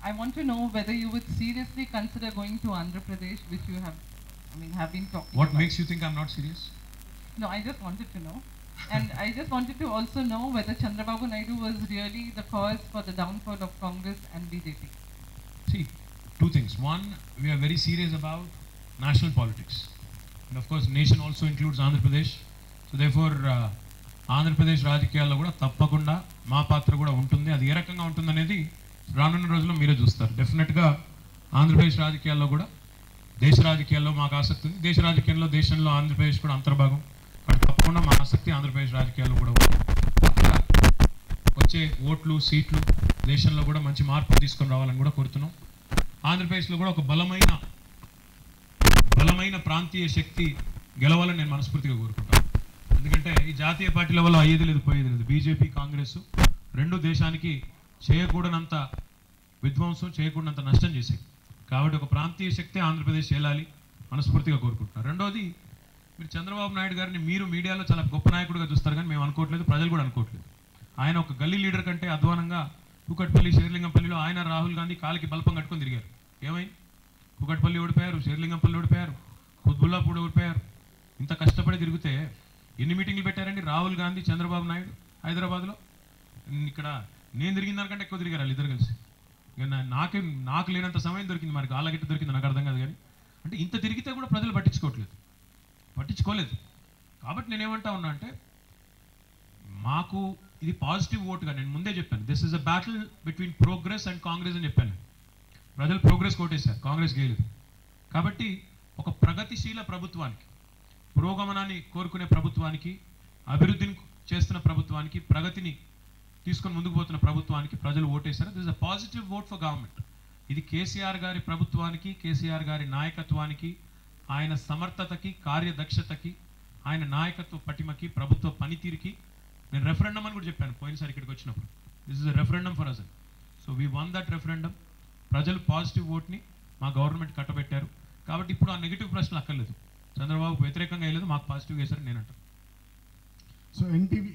I want to know whether you would seriously consider going to Andhra Pradesh, which you have, have been talking What about. makes you think I'm not serious? No, I just wanted to know. And I just wanted to also know whether Chandrababu Naidu was really the cause for the downfall of Congress and BJP. See, two things. One, we are very serious about national politics. And of course, nation also includes Andhra Pradesh. So therefore, Andhra Pradesh రాజకీయాల్లో కూడా తప్పకుండా మా పాత్ర కూడా ఉంటుంది. అది ఏ రకంగా ఉంటుందనేది రానున్న రోజుల్లో మీరే చూస్తారు. డెఫినెట్గా ఆంధ్రప్రదేశ్ రాజకీయాల్లో కూడా దేశ రాజకీయాల్లో మాకు ఆసక్తి ఉంది. దేశ రాజకీయాల్లో దేశంలో ఆంధ్రప్రదేశ్ కూడా అంతర్భాగం. కాబట్టి తప్పకుండా మా ఆసక్తి ఆంధ్రప్రదేశ్ రాజకీయాల్లో కూడా ఉంది. వచ్చే ఓట్లు సీట్లు దేశంలో కూడా మంచి మార్పు తీసుకొని రావాలని కూడా కోరుతున్నాం. ఆంధ్రప్రదేశ్లో కూడా ఒక బలమైన ప్రాంతీయ శక్తి గెలవాలని నేను మనస్ఫూర్తిగా కోరుకుంటాను. ఎందుకంటే ఈ జాతీయ పార్టీల వల్ల అయ్యేది లేదు పోయేది లేదు. బీజేపీ కాంగ్రెస్ రెండు దేశానికి చేయకూడనంత విధ్వంసం చేయకూడనంత నష్టం చేశాయి. కాబట్టి ఒక ప్రాంతీయ శక్తి ఆంధ్రప్రదేశ్ చేయాలి మనస్ఫూర్తిగా కోరుకుంటున్నారు. రెండోది, మీరు చంద్రబాబు నాయుడు గారిని మీరు మీడియాలో చాలా గొప్ప నాయకుడిగా చూస్తారు, కానీ మేము అనుకోవట్లేదు, ప్రజలు కూడా అనుకోవట్లేదు. ఆయన ఒక గల్లీ లీడర్ కంటే అధ్వానంగా కూకట్పల్లి షేర్లింగంపల్లిలో ఆయన రాహుల్ గాంధీ కాలికి బల్పం కట్టుకొని తిరిగారు. ఏమైంది? కూకట్పల్లి ఓడిపోయారు, షేర్లింగంపల్లి ఓడిపోయారు, కుత్బుల్లాపూర్ ఓడిపోయారు. ఇంత కష్టపడి తిరిగితే ఎన్ని మీటింగ్లు పెట్టారండి రాహుల్ గాంధీ చంద్రబాబు నాయుడు హైదరాబాద్లో? ఇక్కడ నేను తిరిగిన దానికంటే ఎక్కువ తిరిగారు వాళ్ళు ఇద్దరు కలిసి. ఇక నాకు లేనంత సమయం దొరికింది, మరి గాలగిట్ట దొరికింది నాకు అర్థం కాదు. కానీ అంటే ఇంత తిరిగితే కూడా ప్రజలు పట్టించుకోలేదు. కాబట్టి నేనేమంటా ఉన్నా అంటే, మాకు ఇది పాజిటివ్ ఓటుగా నేను ముందే చెప్పాను, this is a battle between progress and Congress అని చెప్పాను. ప్రజలు ప్రోగ్రెస్ కోటేశారు, కాంగ్రెస్ గేయలేదు. కాబట్టి ఒక ప్రగతిశీల ప్రభుత్వానికి, పురోగమనాన్ని కోరుకునే ప్రభుత్వానికి, అభివృద్ధిని చేస్తున్న ప్రభుత్వానికి, ప్రగతిని తీసుకొని ముందుకు పోతున్న ప్రభుత్వానికి ప్రజలు ఓటేశారు. This is a positive vote for government. ఇది కేసీఆర్ గారి ప్రభుత్వానికి, కేసీఆర్ గారి నాయకత్వానికి, ఆయన సమర్థతకి, కార్యదక్షతకి, ఆయన నాయకత్వ పటిమకి, ప్రభుత్వ పనితీరుకి నేను రెఫరెండం అని కూడా చెప్పాను పోయినసారి ఇక్కడికి వచ్చినప్పుడు. This is a referendum for us. So we won that referendum. ప్రజలు పాజిటివ్ ఓట్ని మా గవర్నమెంట్ కట్టబెట్టారు. కాబట్టి ఇప్పుడు ఆ నెగిటివ్ ప్రశ్నలు అక్కర్లేదు. చంద్రబాబు వ్యతిరేకంగా వేయలేదు, మాకు పాజిటివ్ వేశారని నేను అంటాను. So NTV